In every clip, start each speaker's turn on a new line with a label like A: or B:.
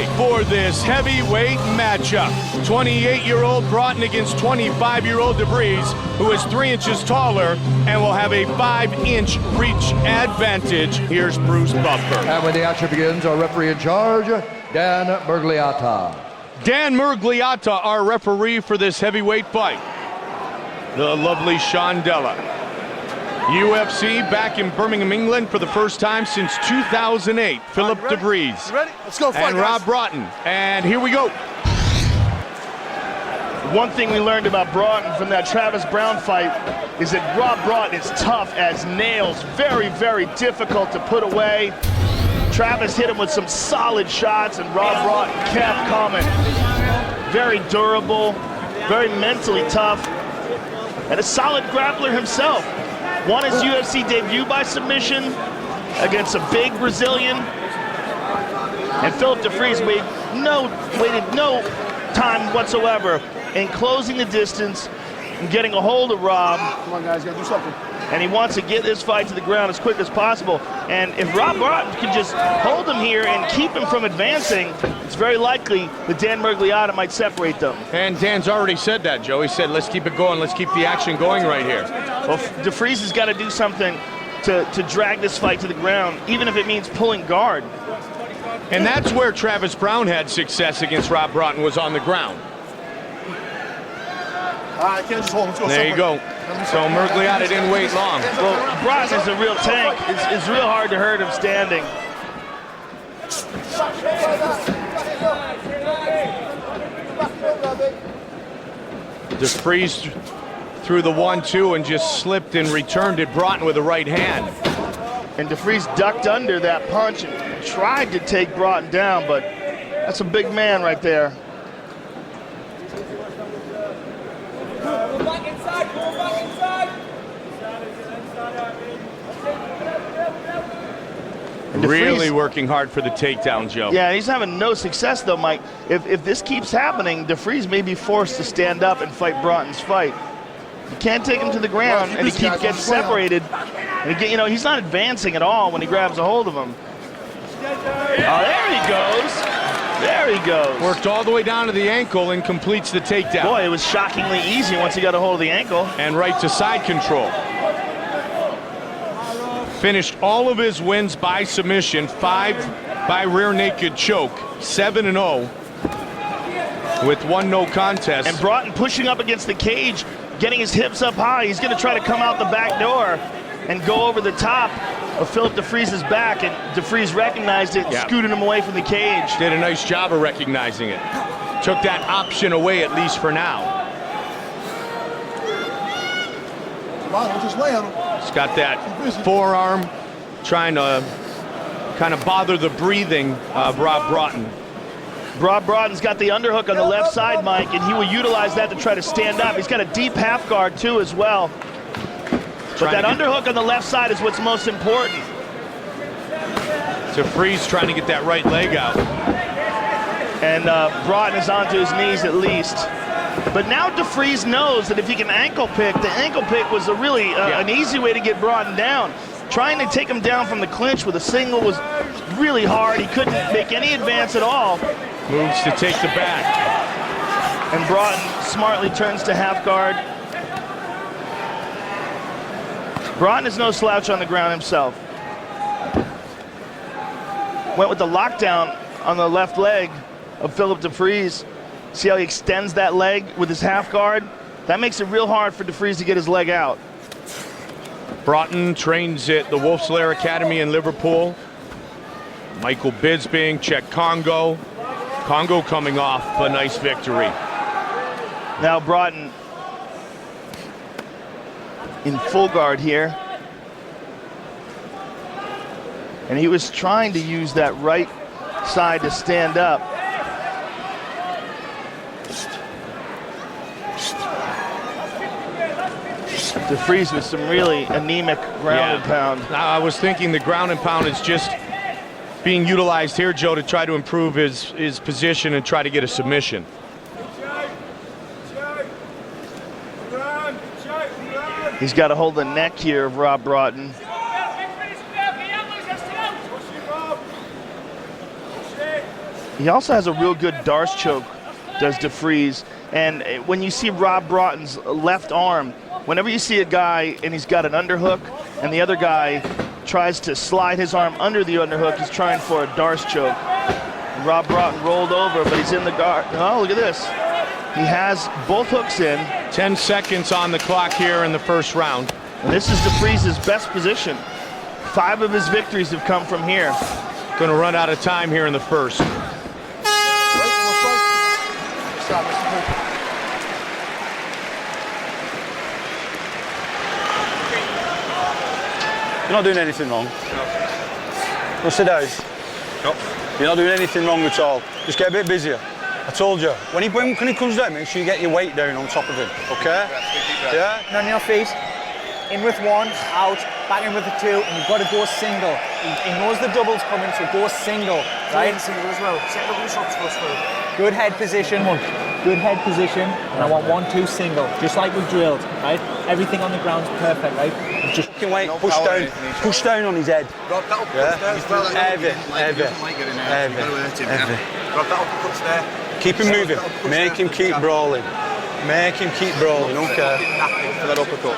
A: way for this heavyweight matchup. 28-year-old Broughton against 25-year-old DeVries, who is 3 inches taller and will have a 5-inch reach advantage. Here's Bruce Buffer.
B: And when the action begins, our referee in charge, Dan Murgliata.
A: Dan Murgliata, our referee for this heavyweight fight. The lovely Shondella. UFC back in Birmingham, England for the first time since 2008. Philip DeVries.
C: Ready? Let's go fight,
A: and Rob Broughton. And here we go.
C: One thing we learned about Broughton from that Travis Brown fight is that Rob Broughton is tough as nails. Very, very difficult to put away. Travis hit him with some solid shots, and Rob Broughton kept coming. Very durable, very mentally tough, and a solid grappler himself. Won his UFC debut by submission against a big Brazilian. And Philip DeVries waited no time whatsoever in closing the distance and getting a hold of Rob.
D: Come on, guys, gotta do something.
C: And he wants to get this fight to the ground as quick as possible. And if Rob Broughton can just hold him here and keep him from advancing, it's very likely that Dan Murgliata might separate them.
A: And Dan's already said that, Joe. He said, let's keep it going. Let's keep the action going right here.
C: Well, DeVries has got to do something to drag this fight to the ground, even if it means pulling guard.
A: And that's where Travis Brown had success against Rob Broughton, was on the ground.
D: All right, can't just hold him. Let's go
A: There you go. So Murgliata didn't wait long.
C: Well, Broughton is a real tank. It's real hard to hurt him standing.
A: DeVries threw the 1-2 and just slipped and returned it Broughton with the right hand.
C: And DeVries ducked under that punch and tried to take Broughton down, but that's a big man right there.
E: Go back inside, go back inside.
A: Really working hard for the takedown, Joe.
C: Yeah, he's having no success though, Mike. If this keeps happening, DeVries may be forced to stand up and fight Broughton's fight. You can't take him to the ground, and he keeps getting separated. And again, you know, he's not advancing at all when he grabs a hold of him. Oh, there he goes. There he goes.
A: Worked all the way down to the ankle and completes the takedown.
C: Boy, it was shockingly easy once he got a hold of the ankle.
A: And right to side control. Finished all of his wins by submission, 5 by rear naked choke, 7-0 with 1 no contest.
C: And Broughton pushing up against the cage, getting his hips up high. He's going to try to come out the back door and go over the top of Philip DeVries' back, and DeVries recognized it and scooted him away from the cage.
A: Did a nice job of recognizing it. Took that option away, at least for now.
D: Just lay on him.
A: He's got that forearm trying to kind of bother the breathing of Rob Broughton.
C: Rob Broughton's got the underhook on the left side, Mike, and he will utilize that to try to stand up. He's got a deep half guard, too, as well. But that underhook on the left side is what's most important.
A: DeVries trying to get that right leg out.
C: And Broughton is onto his knees at least. But now DeVries knows that if he can ankle pick, the ankle pick was a really an easy way to get Broughton down. Trying to take him down from the clinch with a single was really hard. He couldn't make any advance at all.
A: Moves to take the back.
C: And Broughton smartly turns to half guard. Broughton is no slouch on the ground himself. Went with the lockdown on the left leg of Philip DeVries. See how he extends that leg with his half guard? That makes it real hard for DeVries to get his leg out.
A: Broughton trains at the Wolf's Lair Academy in Liverpool. Michael Bisping, Czech Congo. Congo coming off a nice victory.
C: Now Broughton in full guard here. And he was trying to use that right side to stand up. DeVries with some really anemic ground and pound.
A: I was thinking the ground and pound is just being utilized here, Joe, to try to improve his position and try to get a submission.
C: He's got to hold the neck here of Rob Broughton. He also has a real good Darce choke, does DeFries. And when you see Rob Broughton's left arm, whenever you see a guy and he's got an underhook and the other guy tries to slide his arm under the underhook, he's trying for a Darce choke. And Rob Broughton rolled over, but he's in the guard. Oh, look at this. He has both hooks in.
A: 10 seconds on the clock here in the first round.
C: And this is DeFries' best position. 5 of his victories have come from here.
A: Going to run out of time here in the first.
D: Stop, Mr. Cooper.
F: You're not doing anything wrong. Well, sit down.
G: Nope.
F: You're not doing anything wrong at all. Just get a bit busier. I told you. When he comes down, make sure you get your weight down on top of him. Okay? Yeah?
E: On your feet. In with 1, out, back in with the 2, and you've got to go single. He knows the double's coming, so go single. Right? Single as well. Set the loose ups first. Good head position. Good head position. And I want 1, 2 single. Just like we've drilled, right? Everything on the ground's perfect, right? Just
F: Weight, push down on his head.
G: Rob, that uppercut's there as well. He doesn't like getting there. You've got to hurt him. Rob, that uppercut's there.
F: Keep him moving. Make him keep brawling. Make him keep brawling, okay?
G: For that uppercut.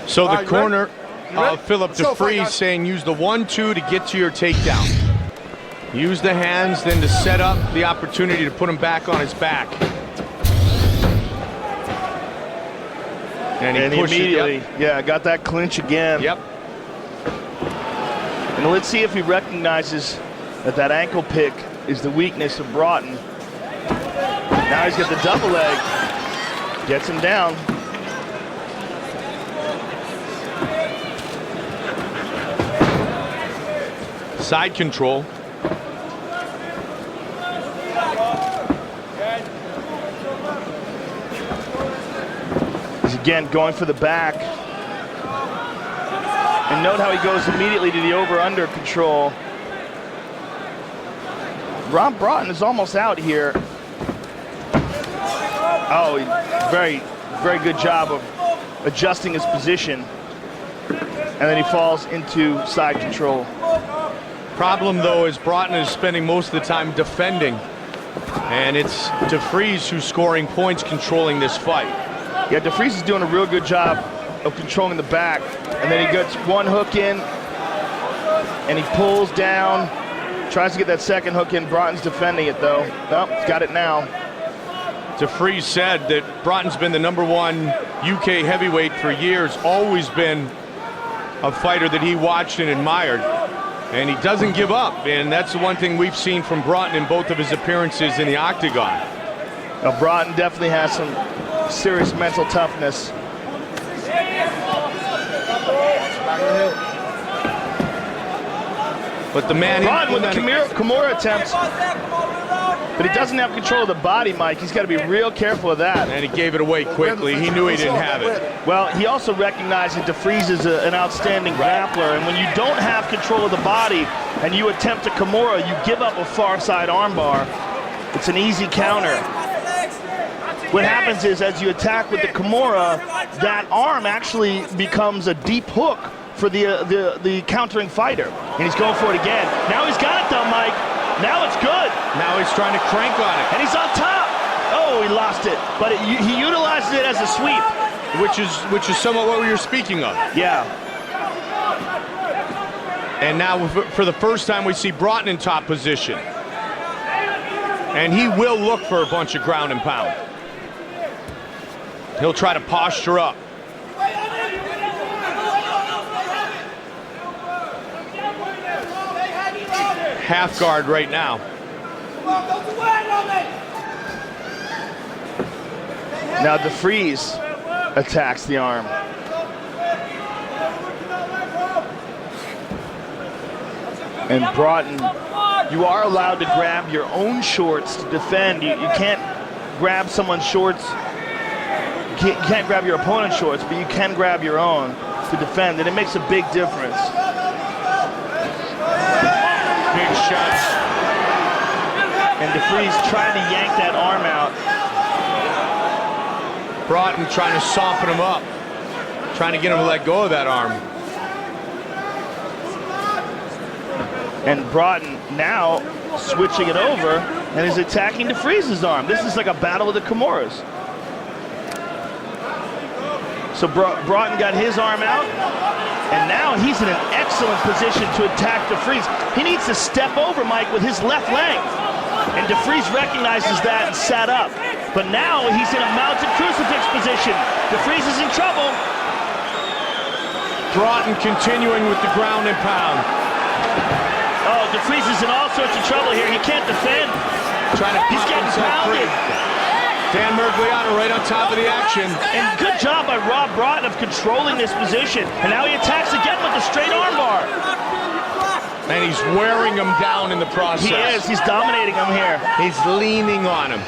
A: So the corner
D: ready?
A: of Philip
D: Let's go, fight,
A: DeFries
D: guys.
A: saying use the 1-2 to get to your takedown. Use the hands then to set up the opportunity to put him back on his back. And he pushed
C: immediately,
A: it,
C: yeah, got that clinch again.
A: Yep.
C: And let's see if he recognizes that that ankle pick is the weakness of Broughton. Now he's got the double leg. Gets him down.
A: Side control.
C: He's again going for the back. And note how he goes immediately to the over-under control. Rob Broughton is almost out here. Oh, very, very good job of adjusting his position. And then he falls into side control.
A: Problem, though, is Broughton is spending most of the time defending. And it's DeFries who's scoring points, controlling this fight.
C: Yeah, DeFries is doing a real good job of controlling the back. And then he gets 1 hook in, and he pulls down, tries to get that second hook in. Broughton's defending it, though. Oh, he's got it now.
A: DeFries said that Broughton's been the #1 UK heavyweight for years, always been a fighter that he watched and admired. And he doesn't give up, and that's the one thing we've seen from Broughton in both of his appearances in the octagon.
C: Now, Broughton definitely has some serious mental toughness.
A: But the man
C: Broughton with the Kimura attempt, but he doesn't have control of the body, Mike. He's got to be real careful of that.
A: and he gave it away quickly. He knew he didn't have it.
C: Well, he also recognized that DeFries is an outstanding grappler, and when you don't have control of the body and you attempt a Kimura, you give up a far side armbar. It's an easy counter. What happens is, as you attack with the Kimura, that arm actually becomes a deep hook for the countering fighter, and he's going for it again. Now he's got it, though, Mike. Now it's good.
A: Now he's trying to crank on it.
C: And he's on top. Oh, he lost it. But he utilizes it as a sweep.
A: Which is somewhat what we were speaking of.
C: Yeah.
A: And now for the first time we see Broughton in top position. And he will look for a bunch of ground and pound. He'll try to posture up. Half guard right now.
C: Now DeFries attacks the arm. And Broughton, you are allowed to grab your own shorts to defend. You can't grab someone's shorts. You can't grab your opponent's shorts, but you can grab your own to defend, and it makes a big difference.
A: Big shots.
C: And DeFries trying to yank that arm out.
A: Broughton trying to soften him up, trying to get him to let go of that arm.
C: And Broughton now switching it over and is attacking DeFries's arm. This is like a battle of the Kimuras. So Broughton got his arm out, and now he's in an excellent position to attack DeFries. He needs to step over, Mike, with his left leg. And DeFries recognizes that and sat up. But now he's in a mounted crucifix position. DeFries is in trouble.
A: Broughton continuing with the ground and pound.
C: Oh, DeFries is in all sorts of trouble here. He can't defend. He's getting pounded.
A: Dan Mergliata right on top of the action.
C: And good job by Rob Broughton of controlling this position. And now he attacks again with the straight armbar.
A: And he's wearing him down in the process.
C: He is. He's dominating him here.
A: He's leaning on him,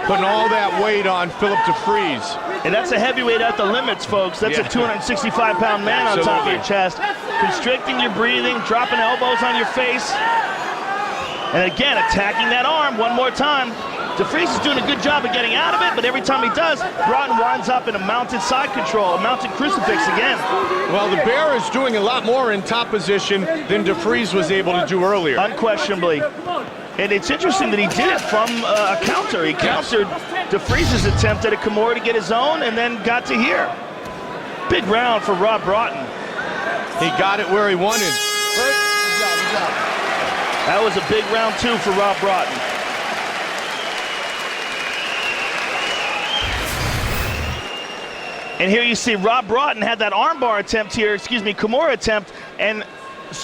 A: putting all that weight on Philip DeFries.
C: And that's a heavyweight at the limits, folks. That's a 265-pound man on top of your chest. Constricting your breathing, dropping elbows on your face. And again, attacking that arm one more time. DeFries is doing a good job of getting out of it, but every time he does, Broughton winds up in a mounted side control, a mounted crucifix again.
A: Well, the Bear is doing a lot more in top position than DeFries was able to do earlier.
C: Unquestionably. And it's interesting that he did it from a counter. He countered DeFries' attempt at a Kimura to get his own and then got to here. Big round for Rob Broughton.
A: He got it where he wanted.
D: Good job.
C: That was a big round, too, for Rob Broughton. And here you see Rob Broughton had that armbar attempt here, Kimura attempt, and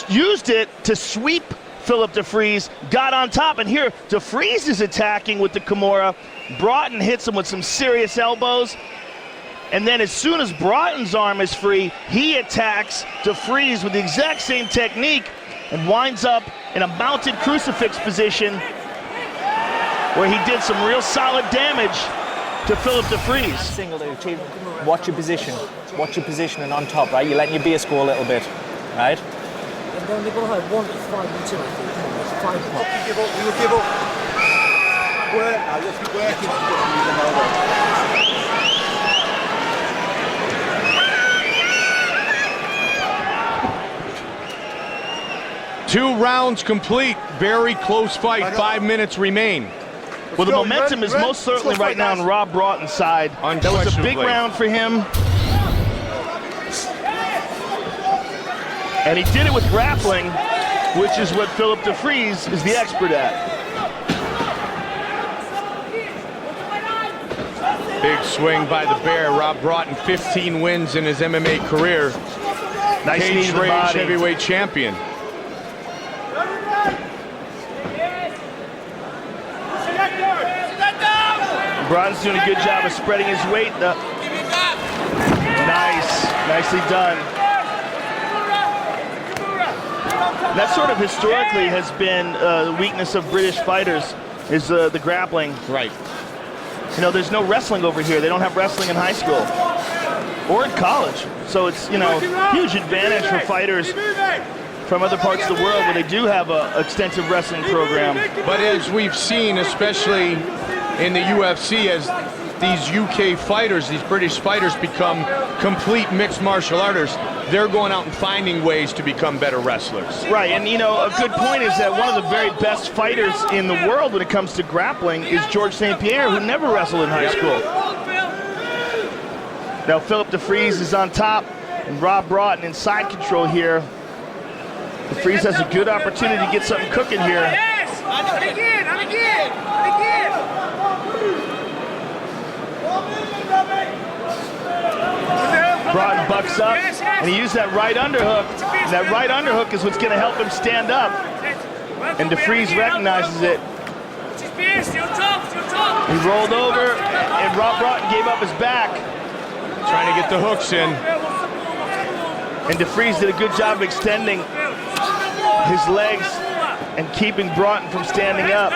C: used it to sweep Philip DeFries, got on top, and here DeFries is attacking with the Kimura. Broughton hits him with some serious elbows, and then as soon as Broughton's arm is free, he attacks DeFries with the exact same technique and winds up in a mounted crucifix position where he did some real solid damage to Philip DeFries.
E: Single to achieve. Watch your position. Watch your position and on top, right? You're letting your base go a little bit, right?
H: And then they go ahead, 1, 5, and 2. 5 o'clock.
G: You will give up. Work now, just keep working.
A: 2 rounds complete. Very close fight. 5 minutes remain.
C: Well, the momentum is most certainly right now on Rob Broughton's side. That was a big round for him. And he did it with grappling, which is what Philip DeFries is the expert at.
A: Big swing by the Bear. Rob Broughton, 15 wins in his MMA career.
C: Nice knee to the body.
A: Heavyweight champion.
C: Broughton's doing a good job of spreading his weight. Nicely done. And that sort of historically has been the weakness of British fighters, is the grappling.
A: Right.
C: You know, there's no wrestling over here. They don't have wrestling in high school or in college. So it's, huge advantage for fighters from other parts of the world where they do have an extensive wrestling program.
A: But as we've seen, especially in the UFC, as these UK fighters, these British fighters become complete mixed martial artists, they're going out and finding ways to become better wrestlers.
C: Right, and a good point is that one of the very best fighters in the world when it comes to grappling is George St. Pierre, who never wrestled in high school. Now Philip DeFries is on top, and Rob Broughton in side control here. DeFries has a good opportunity to get something cooking here.
H: And again.
C: Broughton bucks up, and he used that right underhook. And that right underhook is what's going to help him stand up. And DeFries recognizes it. He rolled over, and Rob Broughton gave up his back.
A: Trying to get the hooks in.
C: And DeFries did a good job of extending his legs and keeping Broughton from standing up.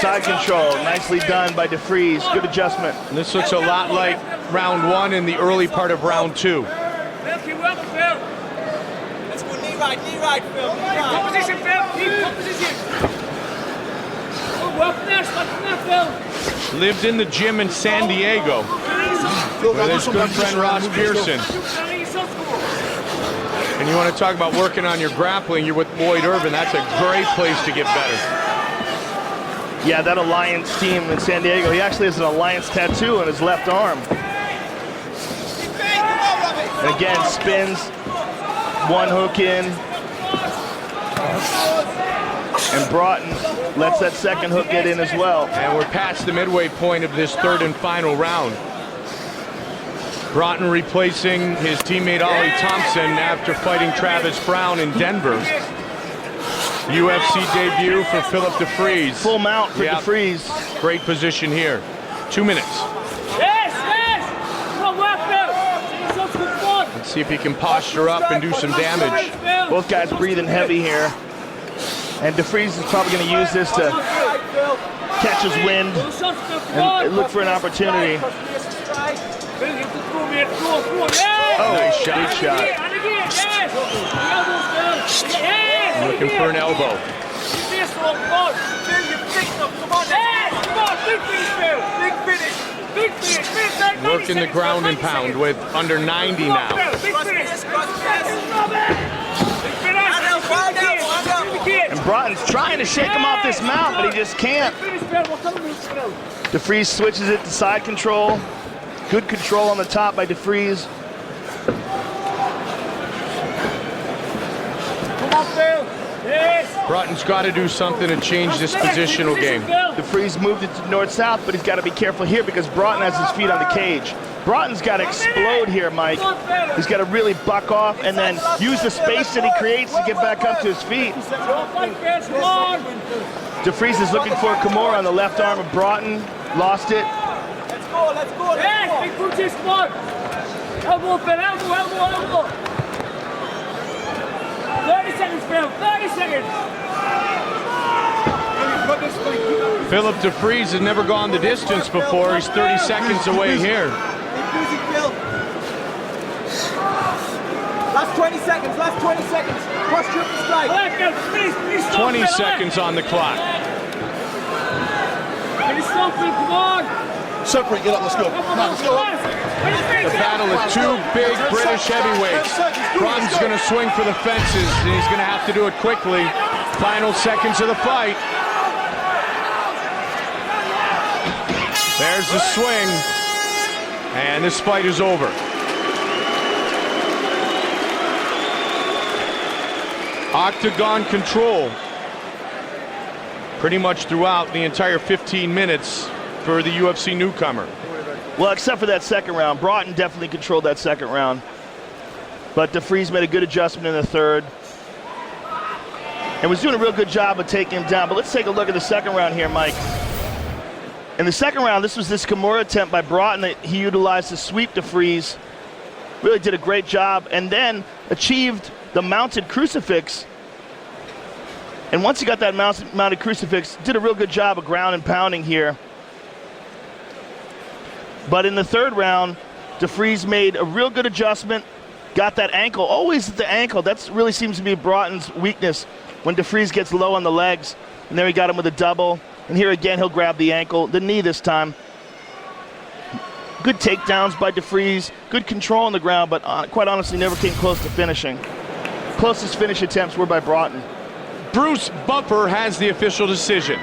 C: Side control, nicely done by DeFries. Good adjustment.
A: And this looks a lot like round 1 and the early part of round 2.
H: Let's go, knee right, Phil. Top position, Phil. Keep top position. Good work from there, Phil.
A: lived in the gym in San Diego with his good friend Ross Pearson. And you want to talk about working on your grappling, you're with Lloyd Irvin. That's a great place to get better.
C: Yeah, that Alliance team in San Diego, he actually has an Alliance tattoo on his left arm. And again, spins, one hook in. And Broughton lets that second hook get in as well.
A: And we're past the midway point of this third and final round. Broughton replacing his teammate Ollie Thompson after fighting Travis Brown in Denver. UFC debut for Philip DeFries.
C: Full mount for DeFries.
A: Great position here. 2 minutes. Let's see if he can posture up and do some damage.
C: Both guys breathing heavy here. And DeFries is probably going to use this to catch his wind and look for an opportunity.
A: Oh, nice shot.
C: Good shot.
A: Looking for an elbow. Working the ground and pound with under 90 now.
C: And Broughton's trying to shake him off this mount, but he just can't. DeFries switches it to side control. Good control on the top by DeFries.
A: Broughton's got to do something to change this positional game.
C: DeFries moved it to north-south, but he's got to be careful here because Broughton has his feet on the cage. Broughton's got to explode here, Mike. He's got to really buck off and then use the space that he creates to get back up to his feet. DeFries is looking for a Kimura on the left arm of Broughton. Lost it.
H: Let's go. Yes, big punches, come on. Elbow, Phil, elbow. 30 seconds, Phil, 30 seconds.
A: Philip DeFries has never gone the distance before. He's 30 seconds away here.
E: Last 20 seconds, Posture up the strike.
A: 20 seconds on the clock.
H: Finish slow, Phil, come on.
D: Separate, get up, let's go. Come on, let's go.
A: The battle of two big British heavyweights. Broughton's going to swing for the fences, and he's going to have to do it quickly. Final seconds of the fight. There's the swing, and this fight is over. Octagon control pretty much throughout the entire 15 minutes for the UFC newcomer.
C: Well, except for that second round. Broughton definitely controlled that second round. But DeFries made a good adjustment in the third. And was doing a real good job of taking him down. But let's take a look at the second round here, Mike. In the second round, this was this Kimura attempt by Broughton that he utilized to sweep DeFries. Really did a great job. And then achieved the mounted crucifix. And once he got that mounted crucifix, did a real good job of ground and pounding here. But in the third round, DeFries made a real good adjustment, got that ankle, always at the ankle. That really seems to be Broughton's weakness when DeFries gets low on the legs. And there he got him with a double. And here again, he'll grab the ankle, the knee this time. Good takedowns by DeFries, good control on the ground, but quite honestly never came close to finishing. Closest finish attempts were by Broughton.
A: Bruce Buffer has the official decision.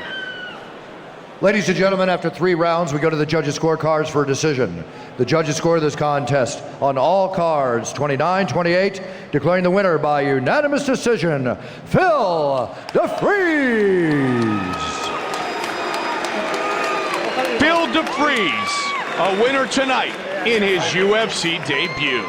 B: Ladies and gentlemen, after 3 rounds, we go to the judges' scorecards for a decision. The judges score this contest on all cards, 29-28, declaring the winner by unanimous decision, Phil DeFries.
A: Phil DeFries, a winner tonight in his UFC debut.